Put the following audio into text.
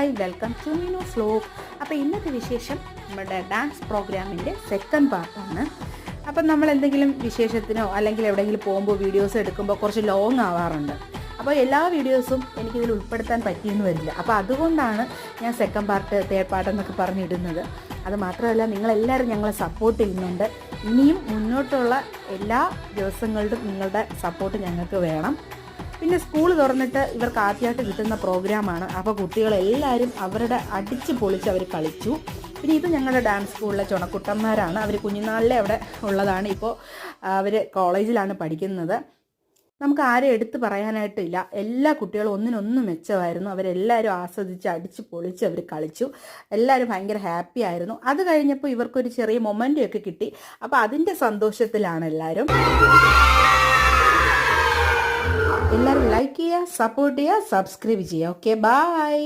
Hi welcome to Meenu's vlog. അപ്പോൾ ഇന്നത്തെ വിശേഷം നമ്മുടെ ഡാൻസ് പ്രോഗ്രാമിൻ്റെ സെക്കൻഡ് പാർട്ടാണ്. അപ്പം നമ്മൾ എന്തെങ്കിലും വിശേഷത്തിനോ അല്ലെങ്കിൽ എവിടെയെങ്കിലും പോകുമ്പോൾ വീഡിയോസ് എടുക്കുമ്പോൾ കുറച്ച് ലോങ് ആവാറുണ്ട്. അപ്പോൾ എല്ലാ വീഡിയോസും എനിക്കിതിൽ ഉൾപ്പെടുത്താൻ പറ്റിയെന്ന് വരില്ല. അപ്പോൾ അതുകൊണ്ടാണ് ഞാൻ സെക്കൻഡ് പാർട്ട് തേർഡ് പാർട്ട് എന്നൊക്കെ പറഞ്ഞിടുന്നത്. അത് മാത്രമല്ല, നിങ്ങളെല്ലാവരും ഞങ്ങളെ സപ്പോർട്ട് ചെയ്യുന്നുണ്ട്. ഇനിയും മുന്നോട്ടുള്ള എല്ലാ ദിവസങ്ങളിലും നിങ്ങളുടെ സപ്പോർട്ട് ഞങ്ങൾക്ക് വേണം. പിന്നെ സ്കൂൾ തുറന്നിട്ട് ഇവർക്ക് ആദ്യമായിട്ട് കിട്ടുന്ന പ്രോഗ്രാമാണ്. അപ്പോൾ കുട്ടികളെല്ലാവരും അവരുടെ അടിച്ച് പൊളിച്ച് അവർ കളിച്ചു. പിന്നെ ഇത് ഞങ്ങളുടെ ഡാൻസ് സ്കൂളിലെ ചുണക്കുട്ടന്മാരാണ്. അവർ കുഞ്ഞുനാളിലെ അവിടെ ഉള്ളതാണ്. ഇപ്പോൾ അവർ കോളേജിലാണ് പഠിക്കുന്നത്. നമുക്ക് ആരും എടുത്ത് പറയാനായിട്ടില്ല. എല്ലാ കുട്ടികളും ഒന്നിനൊന്നും മെച്ചമായിരുന്നു. അവരെല്ലാവരും ആസ്വദിച്ച് അടിച്ച് പൊളിച്ച് അവർ കളിച്ചു. എല്ലാവരും ഭയങ്കര ഹാപ്പി ആയിരുന്നു. അത് കഴിഞ്ഞപ്പോൾ ഇവർക്കൊരു ചെറിയ മൊമെൻ്റൊക്കെ കിട്ടി. അപ്പോൾ അതിൻ്റെ സന്തോഷത്തിലാണ് എല്ലാവരും. എല്ലാവരും ലൈക്ക് ചെയ്യുക, സപ്പോർട്ട് ചെയ്യുക, സബ്സ്ക്രൈബ് ചെയ്യുക. Okay, by.